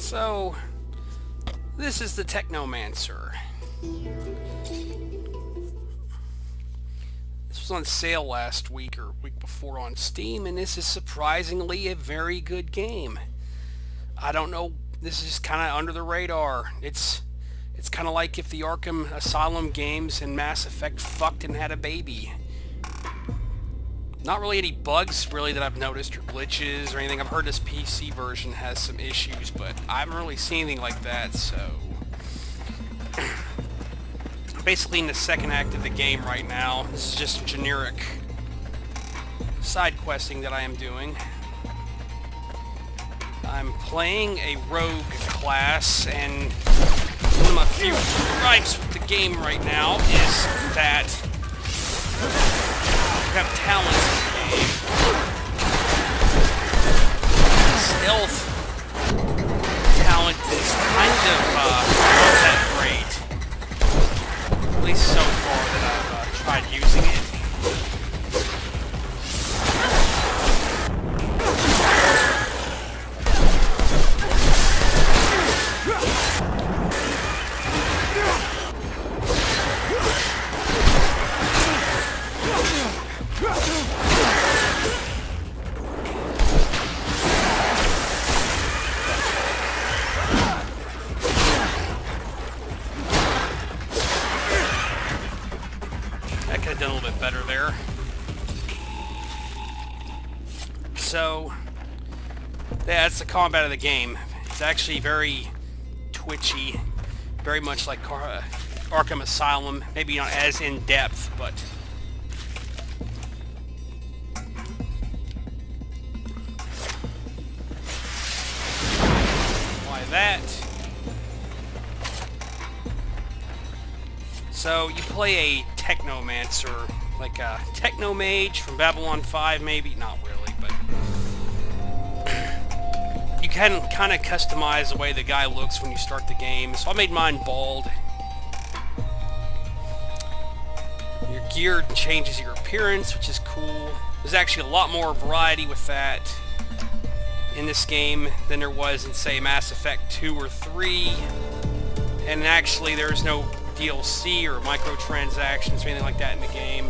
So, this is the Technomancer. This was on sale last week or week before on Steam, and this is surprisingly a very good game. I don't know, this is just kind of under the radar. It's kind of like if the Arkham Asylum games and Mass Effect fucked and had a baby. Not really any bugs, really, that I've noticed, or glitches, or anything. I've heard this PC version has some issues, but I haven't really seen anything like that, so... Basically in the second act of the game right now. This is just generic side questing that I am doing. I'm playing a rogue class, and one of my few gripes with the game right now is that you have talent in the game. Stealth talent is kind of not that great. At least so far that I've tried using it. I could have done a little bit better there. So, yeah, that's the combat of the game. It's actually very twitchy, very much like Arkham Asylum. Maybe not as in-depth, but... Why that? So, you play a Technomancer, like a Technomage from Babylon 5, maybe? Not really, but... you can kind of customize the way the guy looks when you start the game. So I made mine bald. Your gear changes your appearance, which is cool. There's actually a lot more variety with that in this game than there was in, say, Mass Effect 2 or 3. And actually, there's no DLC or microtransactions or anything like that in the game,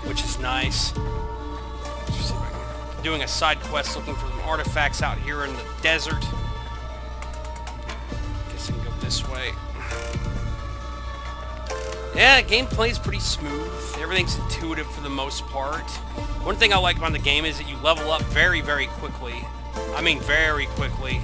which is nice. Doing a side quest looking for some artifacts out here in the desert. Guess I can go this way. Yeah, gameplay is pretty smooth. Everything's intuitive for the most part. One thing I like about the game is that you level up very, very quickly. I mean, very quickly.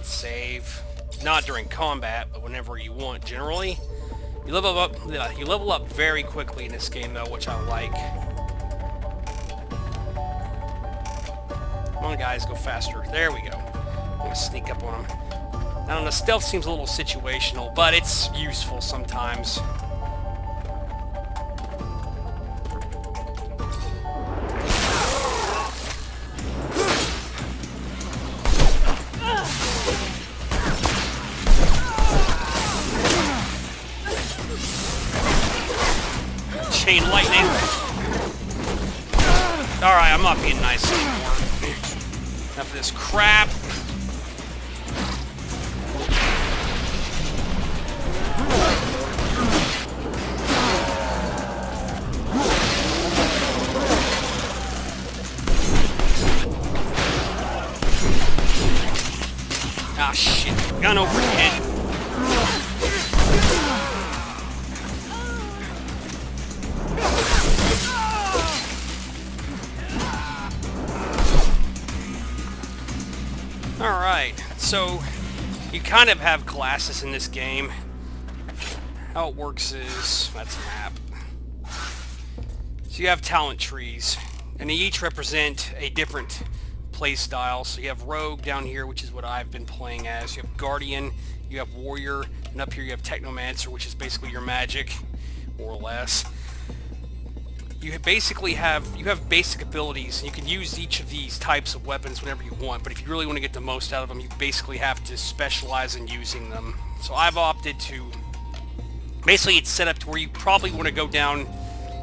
Save, not during combat, but whenever you want. Generally, you level up. You level up very quickly in this game, though, which I like. Come on, guys, go faster. There we go. I'm gonna sneak up on them. I don't know. Stealth seems a little situational, but it's useful sometimes. Chain lightning. Alright, I'm not being nice anymore. Enough of this crap. Ah, shit. Gun overhead. Alright, so you kind of have classes in this game. How it works is, that's a map. So you have talent trees, and they each represent a different play style. So you have Rogue down here, which is what I've been playing as. You have Guardian, you have Warrior, and up here you have Technomancer, which is basically your magic, more or less. You basically have basic abilities. You can use each of these types of weapons whenever you want, but if you really want to get the most out of them, you basically have to specialize in using them. So I've opted to... Basically, it's set up to where you probably want to go down...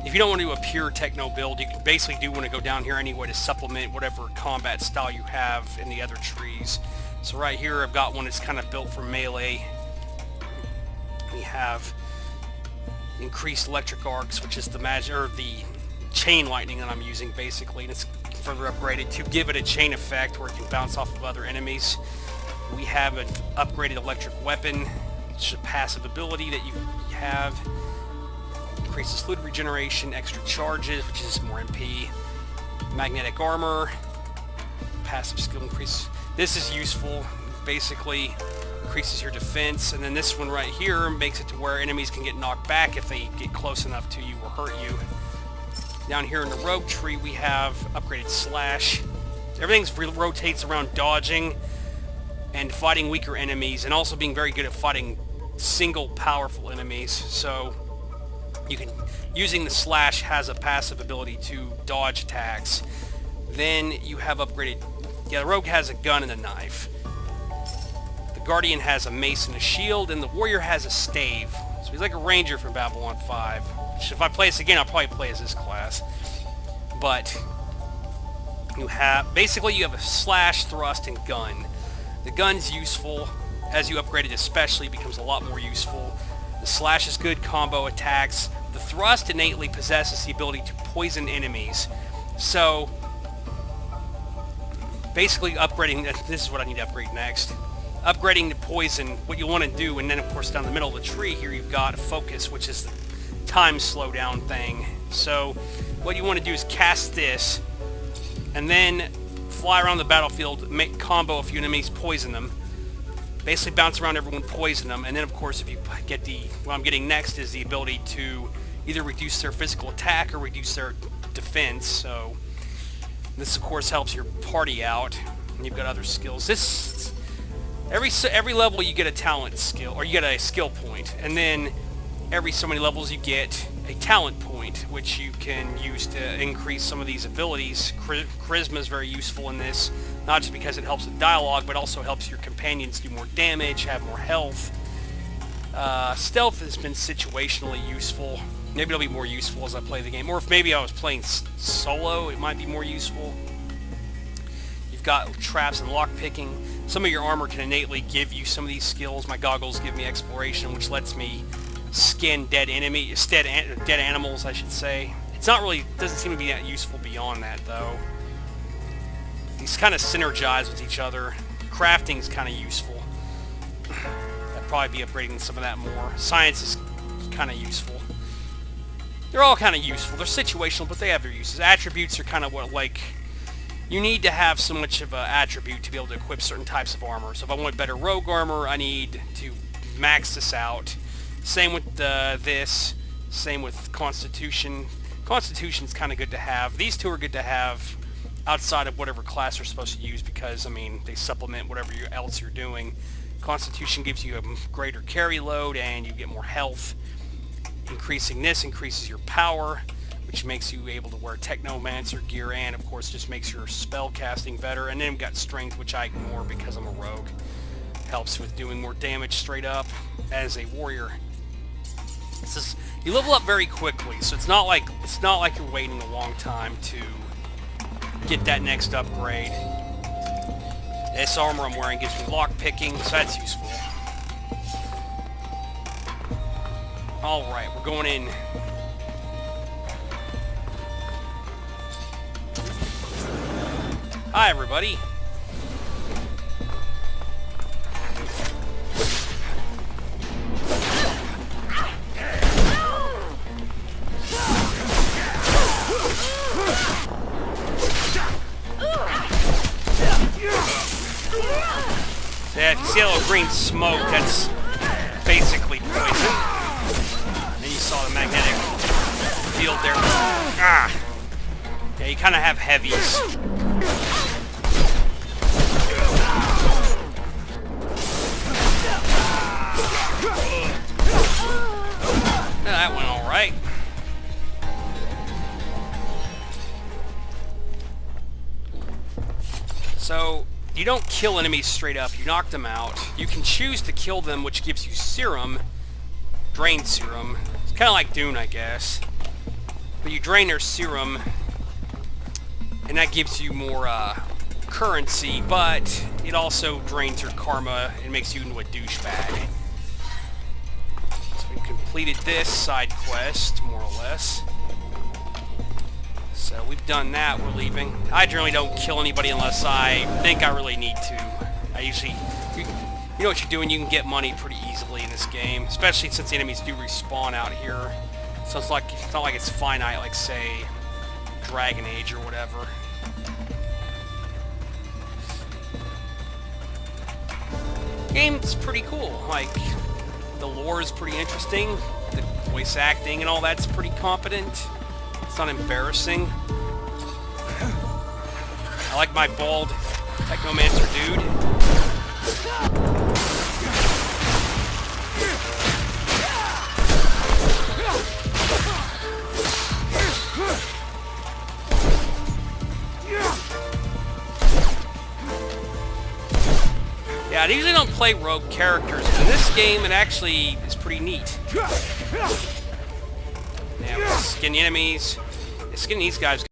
If you don't want to do a pure techno build, you basically do want to go down here anyway to supplement whatever combat style you have in the other trees. So right here, I've got one that's kind of built for melee. We have increased electric arcs, which is the the chain lightning that I'm using basically, and it's further upgraded to give it a chain effect where it can bounce off of other enemies. We have an upgraded electric weapon, which is a passive ability that you have. Increases fluid regeneration, extra charges, which is more MP. Magnetic armor, passive skill increase. This is useful, basically increases your defense, and then this one right here makes it to where enemies can get knocked back if they get close enough to you or hurt you. Down here in the rogue tree we have upgraded slash. Everything rotates around dodging and fighting weaker enemies, and also being very good at fighting single powerful enemies. So you can, using the slash has a passive ability to dodge attacks. Then you have upgraded, the rogue has a gun and a knife. The guardian has a mace and a shield, and the warrior has a stave. So he's like a ranger from Babylon 5. Which if I play this again, I'll probably play as this class. But you have, basically you have a slash, thrust, and gun. The gun's useful. As you upgrade it especially, it becomes a lot more useful. The slash is good combo attacks. The thrust innately possesses the ability to poison enemies. So, basically upgrading, this is what I need to upgrade next. Upgrading to poison, what you want to do, and then of course down the middle of the tree here you've got focus, which is the time slowdown thing. So, what you want to do is cast this, and then fly around the battlefield, make combo a few enemies, poison them. Basically bounce around everyone, poison them, and then of course if you get the, what I'm getting next is the ability to either reduce their physical attack or reduce their defense. So this of course helps your party out, and you've got other skills. This, every level you get a talent skill, or you get a skill point, and then every so many levels you get a talent point, which you can use to increase some of these abilities. Charisma is very useful in this, not just because it helps with dialogue, but also helps your companions do more damage, have more health. Stealth has been situationally useful. Maybe it'll be more useful as I play the game, or if maybe I was playing solo, it might be more useful. You've got traps and lockpicking. Some of your armor can innately give you some of these skills. My goggles give me exploration, which lets me skin dead animals, I should say. It's not really, doesn't seem to be that useful beyond that, though. These kind of synergize with each other. Crafting is kind of useful. I'd probably be upgrading some of that more. Science is kind of useful. They're all kind of useful. They're situational, but they have their uses. Attributes are kind of what, like, you need to have so much of an attribute to be able to equip certain types of armor. So if I want better rogue armor, I need to max this out. Same with this. Same with Constitution. Constitution's kind of good to have. These two are good to have outside of whatever class you're supposed to use because, I mean, they supplement whatever else you're doing. Constitution gives you a greater carry load and you get more health. Increasing this increases your power, which makes you able to wear Technomancer gear, and of course just makes your spell casting better. And then we've got Strength, which I ignore because I'm a rogue. Helps with doing more damage straight up as a warrior. This is, you level up very quickly, so it's not like you're waiting a long time to get that next upgrade. This armor I'm wearing gives me lock picking, so that's useful. Alright, we're going in. Hi everybody. Yeah, if you see a little green smoke, that's basically poison. Then you saw the magnetic field there. Ah! Yeah, you kind of have heavies. Yeah, that went alright. So, you don't kill enemies straight up. You knock them out. You can choose to kill them, which gives you serum. Drain serum. It's kind of like Dune, I guess. But you drain their serum, and that gives you more currency, but it also drains your karma and makes you into a douchebag. So we've completed this side quest, more or less. So we've done that, we're leaving. I generally don't kill anybody unless I think I really need to. I usually... You know what you're doing, you can get money pretty easily in this game, especially since the enemies do respawn out here. So it's not like it's finite, like, say, Dragon Age or whatever. Game's pretty cool. Like, the lore is pretty interesting. The voice acting and all that's pretty competent. It's not embarrassing. I like my bald Technomancer dude. Yeah, I usually don't play rogue characters, but in this game it actually is pretty neat. Yeah, skin the enemies. Skinning these guys